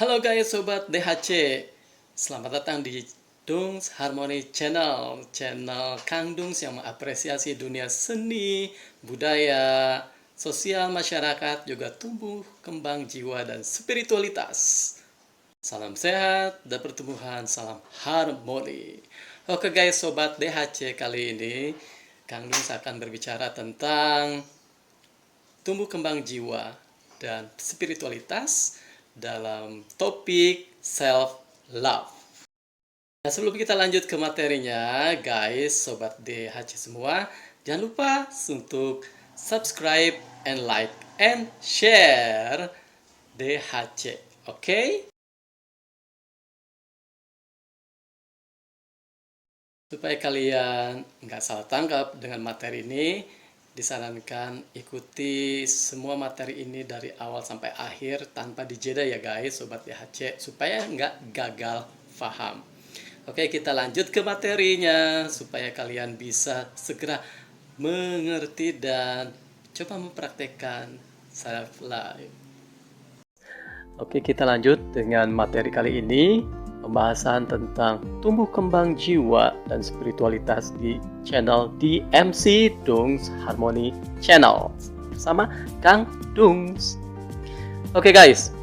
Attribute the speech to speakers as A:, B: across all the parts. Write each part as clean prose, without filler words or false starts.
A: Halo guys, sobat DHC. Selamat datang di Dungs Harmony Channel, channel Kang Dungs yang mengapresiasi dunia seni, budaya, sosial masyarakat, juga tumbuh kembang jiwa dan spiritualitas. Salam sehat dan pertumbuhan, salam harmoni. Oke guys, sobat DHC, kali ini Kang Dungs akan berbicara tentang tumbuh kembang jiwa dan spiritualitas dalam topik self love. Nah, sebelum kita lanjut ke materinya, guys, sobat DHC semua, jangan lupa untuk subscribe and like and share DHC, oke? Supaya kalian nggak salah tangkap dengan materi ini, disarankan ikuti semua materi ini dari awal sampai akhir tanpa dijeda ya guys, sobat DHC, supaya nggak gagal paham. Oke, kita lanjut ke materinya supaya kalian bisa segera mengerti dan coba mempraktekkan self love. Oke, kita lanjut dengan materi kali ini, pembahasan tentang tumbuh kembang jiwa dan spiritualitas di channel DMC Dungs Harmony Channel bersama Kang Dungs. Oke guys,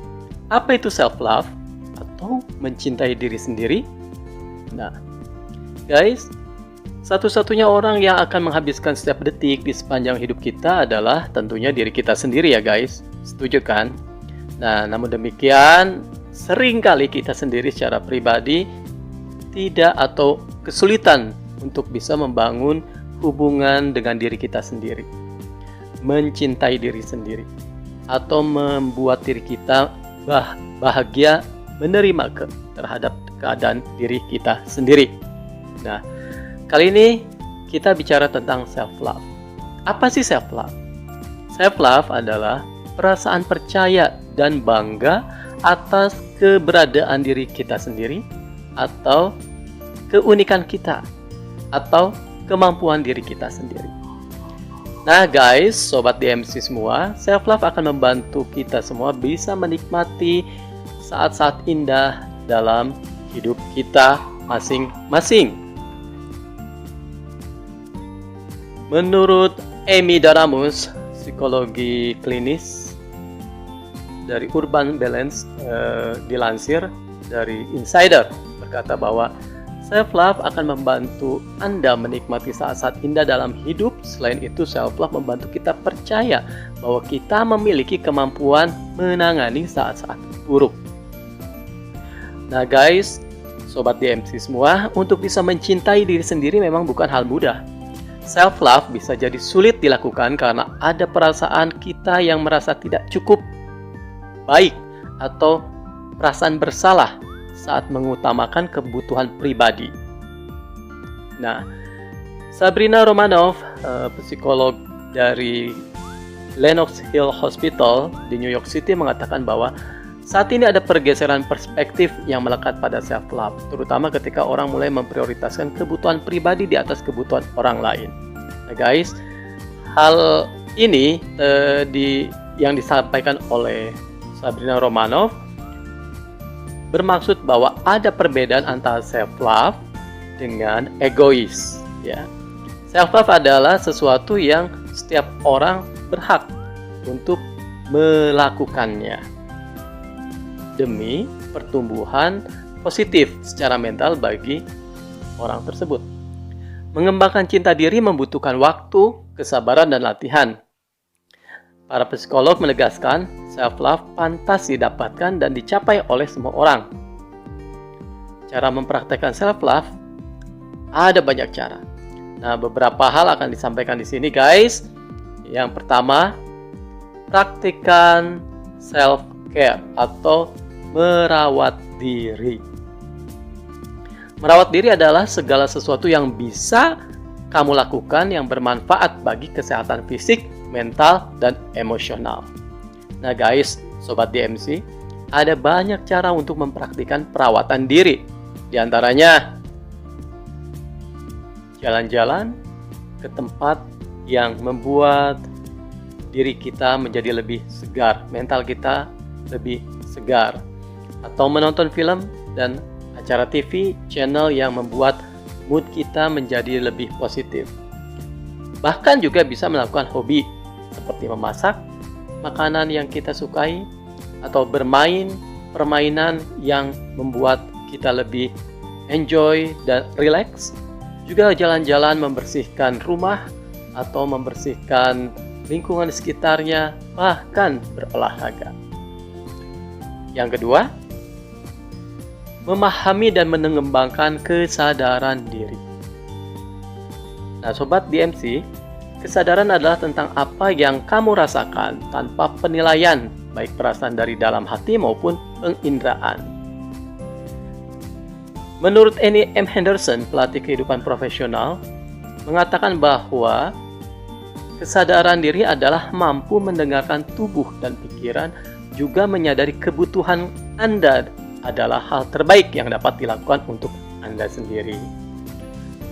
A: apa itu self love atau mencintai diri sendiri? Nah, guys, satu-satunya orang yang akan menghabiskan setiap detik di sepanjang hidup kita adalah tentunya diri kita sendiri ya guys. Setuju kan? Nah, namun demikian, seringkali kita sendiri secara pribadi tidak atau kesulitan untuk bisa membangun hubungan dengan diri kita sendiri, mencintai diri sendiri, atau membuat diri kita bahagia menerima terhadap keadaan diri kita sendiri. Nah, kali ini kita bicara tentang self love. Apa sih self love? Self love adalah perasaan percaya dan bangga atas keberadaan diri kita sendiri, atau keunikan kita, atau kemampuan diri kita sendiri. Nah guys, sobat DMC semua, self love akan membantu kita semua bisa menikmati saat-saat indah dalam hidup kita masing-masing. Menurut Amy Daramus, psikologi klinis dari Urban Balance, dilansir dari Insider, berkata bahwa self love akan membantu Anda menikmati saat-saat indah dalam hidup. Selain itu, self love membantu kita percaya bahwa kita memiliki kemampuan menangani saat-saat buruk. Nah guys, sobat DMC semua, untuk bisa mencintai diri sendiri memang bukan hal mudah. Self love bisa jadi sulit dilakukan karena ada perasaan kita yang merasa tidak cukup baik atau perasaan bersalah saat mengutamakan kebutuhan pribadi. Nah, Sabrina Romanoff, psikolog dari Lenox Hill Hospital di New York City, mengatakan bahwa saat ini ada pergeseran perspektif yang melekat pada self love, terutama ketika orang mulai memprioritaskan kebutuhan pribadi di atas kebutuhan orang lain. Nah guys, hal ini yang disampaikan oleh Sabrina Romanoff bermaksud bahwa ada perbedaan antara self love dengan egois, ya. Self love adalah sesuatu yang setiap orang berhak untuk melakukannya demi pertumbuhan positif secara mental bagi orang tersebut. Mengembangkan cinta diri membutuhkan waktu, kesabaran, dan latihan. Para psikolog menegaskan, self-love pantas didapatkan dan dicapai oleh semua orang. Cara mempraktekkan self-love ada banyak cara. Nah, beberapa hal akan disampaikan di sini, guys. Yang pertama, praktikkan self-care atau merawat diri. Merawat diri adalah segala sesuatu yang bisa kamu lakukan yang bermanfaat bagi kesehatan fisik, mental, dan emosional. Nah guys, sobat DMC, ada banyak cara untuk mempraktikkan perawatan diri. Di antaranya, jalan-jalan ke tempat yang membuat diri kita menjadi lebih segar, mental kita lebih segar. atau menonton film dan acara TV, channel yang membuat mood kita menjadi lebih positif. Bahkan juga bisa melakukan hobi seperti memasak, makanan yang kita sukai, atau bermain permainan yang membuat kita lebih enjoy dan relax. Juga jalan-jalan membersihkan rumah atau membersihkan lingkungan sekitarnya, bahkan berolahraga. Yang kedua, memahami dan mengembangkan kesadaran diri. Nah, Sobat DMC, kesadaran adalah tentang apa yang kamu rasakan tanpa penilaian, baik perasaan dari dalam hati maupun penginderaan. Menurut Annie M. Henderson, pelatih kehidupan profesional, mengatakan bahwa kesadaran diri adalah mampu mendengarkan tubuh dan pikiran, juga menyadari kebutuhan Anda adalah hal terbaik yang dapat dilakukan untuk Anda sendiri.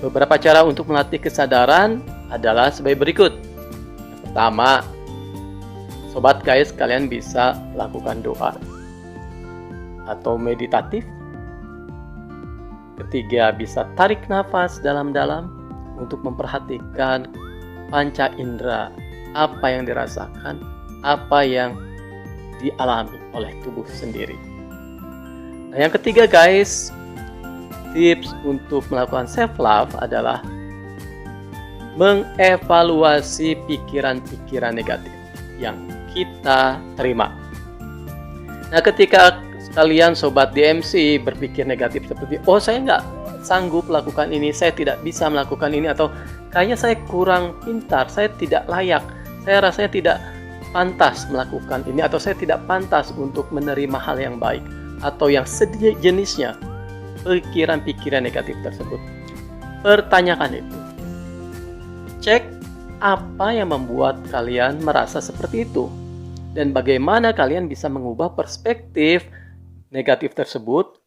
A: Beberapa cara untuk melatih kesadaran adalah sebagai berikut. Yang pertama, Sobat guys, kalian bisa lakukan doa atau meditatif. Ketiga, bisa tarik nafas dalam-dalam untuk memperhatikan panca indera, apa yang dirasakan, apa yang dialami oleh tubuh sendiri. Nah, yang ketiga guys, tips untuk melakukan self-love adalah mengevaluasi pikiran-pikiran negatif yang kita terima. Nah, ketika kalian Sobat DMC berpikir negatif seperti, oh saya nggak sanggup melakukan ini, saya tidak bisa melakukan ini, atau kayaknya saya kurang pintar, saya tidak layak, saya rasanya tidak pantas melakukan ini, atau saya tidak pantas untuk menerima hal yang baik, atau yang sejenisnya, pikiran-pikiran negatif tersebut. Pertanyakan itu. Cek apa yang membuat kalian merasa seperti itu, dan bagaimana kalian bisa mengubah perspektif negatif tersebut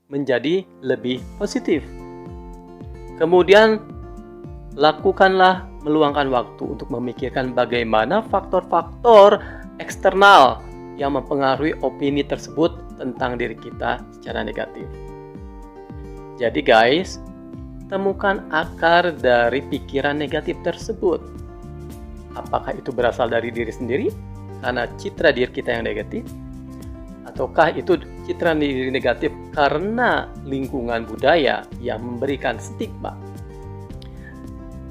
A: menjadi lebih positif. Kemudian, lakukanlah meluangkan waktu untuk memikirkan bagaimana faktor-faktor eksternal yang mempengaruhi opini tersebut tentang diri kita secara negatif. Jadi guys, temukan akar dari pikiran negatif tersebut. Apakah itu berasal dari diri sendiri karena citra diri kita yang negatif? Ataukah itu citra diri negatif karena lingkungan budaya yang memberikan stigma?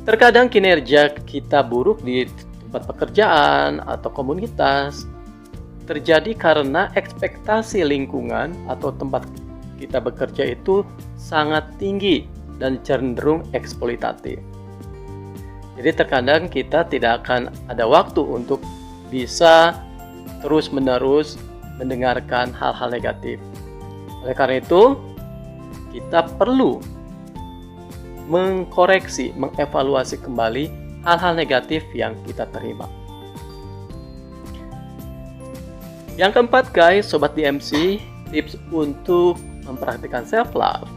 A: Terkadang kinerja kita buruk di tempat pekerjaan atau komunitas terjadi karena ekspektasi lingkungan atau tempat kita bekerja itu sangat tinggi dan cenderung eksploitatif. Jadi terkadang kita tidak akan ada waktu untuk bisa terus-menerus mendengarkan hal-hal negatif. Oleh karena itu, kita perlu mengkoreksi, mengevaluasi kembali hal-hal negatif yang kita terima. Yang keempat guys, Sobat DMC, tips untuk memperhatikan self-love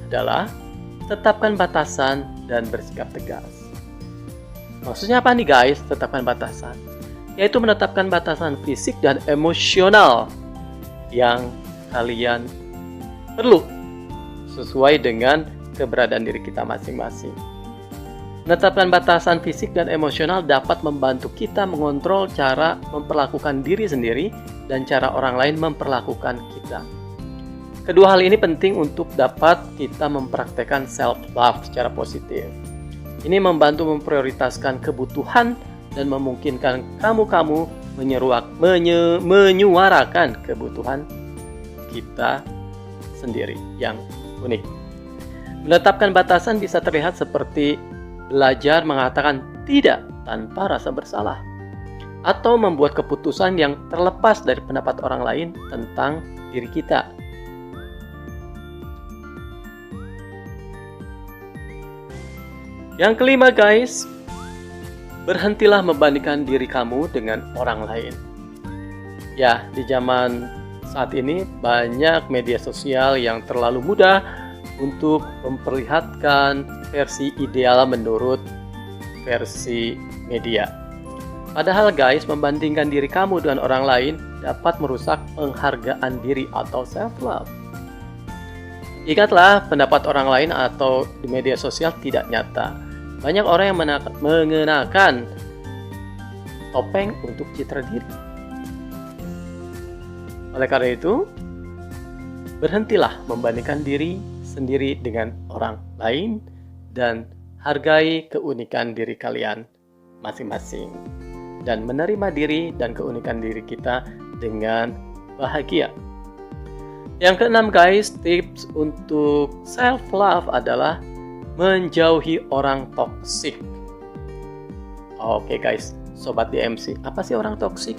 A: adalah tetapkan batasan dan bersikap tegas. Maksudnya apa nih guys, tetapkan batasan? Yaitu menetapkan batasan fisik dan emosional yang kalian perlu sesuai dengan keberadaan diri kita masing-masing. Menetapkan batasan fisik dan emosional dapat membantu kita mengontrol cara memperlakukan diri sendiri dan cara orang lain memperlakukan kita. Kedua hal ini penting untuk dapat kita mempraktekkan self-love secara positif. Ini membantu memprioritaskan kebutuhan dan memungkinkan kamu menyuarakan kebutuhan kita sendiri yang unik. Menetapkan batasan bisa terlihat seperti belajar mengatakan tidak tanpa rasa bersalah, atau membuat keputusan yang terlepas dari pendapat orang lain tentang diri kita. Yang kelima guys, berhentilah membandingkan diri kamu dengan orang lain. Ya, di zaman saat ini banyak media sosial yang terlalu mudah untuk memperlihatkan versi ideal menurut versi media. Padahal guys, membandingkan diri kamu dengan orang lain dapat merusak penghargaan diri atau self-love. Ingatlah, pendapat orang lain atau di media sosial tidak nyata. Banyak orang yang mengenakan topeng untuk citra diri. Oleh karena itu, berhentilah membandingkan diri sendiri dengan orang lain dan hargai keunikan diri kalian masing-masing. Dan menerima diri dan keunikan diri kita dengan bahagia. Yang keenam guys, tips untuk self-love adalah menjauhi orang toksik. Oke guys, sobat DMC, apa sih orang toksik?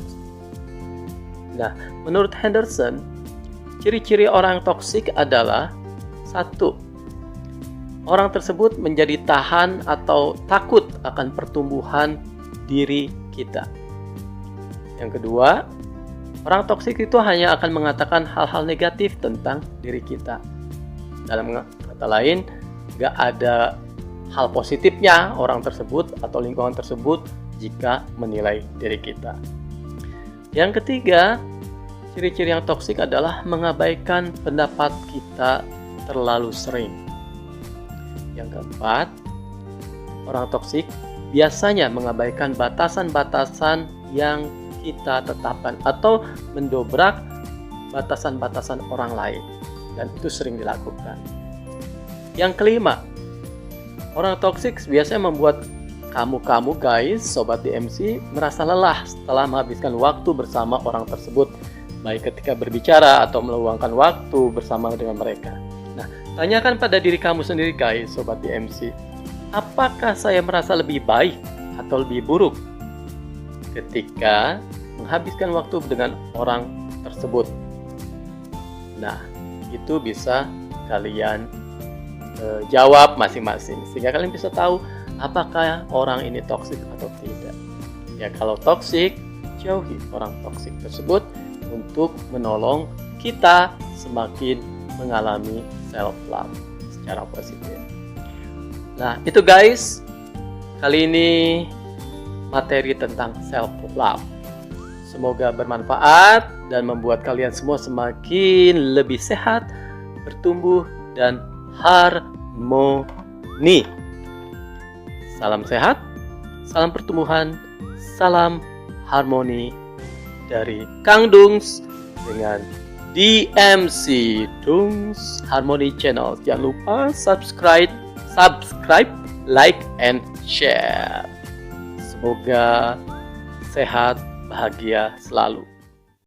A: Nah, menurut Henderson, ciri-ciri orang toksik adalah 1. Orang tersebut menjadi tahan atau takut akan pertumbuhan diri kita. Yang kedua, orang toksik itu hanya akan mengatakan hal-hal negatif tentang diri kita. Dalam kata lain, gak ada hal positifnya orang tersebut atau lingkungan tersebut jika menilai diri kita. Yang ketiga, ciri-ciri yang toksik adalah mengabaikan pendapat kita terlalu sering. Yang keempat, orang toksik biasanya mengabaikan batasan-batasan yang kita tetapkan atau mendobrak batasan-batasan orang lain, dan itu sering dilakukan. Yang kelima, orang toksik biasanya membuat kamu guys, sobat DMC, merasa lelah setelah menghabiskan waktu bersama orang tersebut, baik ketika berbicara atau meluangkan waktu bersama dengan mereka. Nah, tanyakan pada diri kamu sendiri guys, sobat DMC, apakah saya merasa lebih baik atau lebih buruk ketika menghabiskan waktu dengan orang tersebut? Nah, itu bisa kalian jawab masing-masing, sehingga kalian bisa tahu apakah orang ini toksik atau tidak. Ya, kalau toksik, jauhi orang toksik tersebut untuk menolong kita semakin mengalami self-love secara positif. Nah, itu guys, kali ini materi tentang self-love. Semoga bermanfaat dan membuat kalian semua semakin lebih sehat, bertumbuh, dan harmoni. Salam sehat, salam pertumbuhan, salam harmoni dari Kang Dungs dengan DMC Dungs Harmony Channel. Jangan lupa subscribe, like, and share. Semoga sehat, bahagia selalu.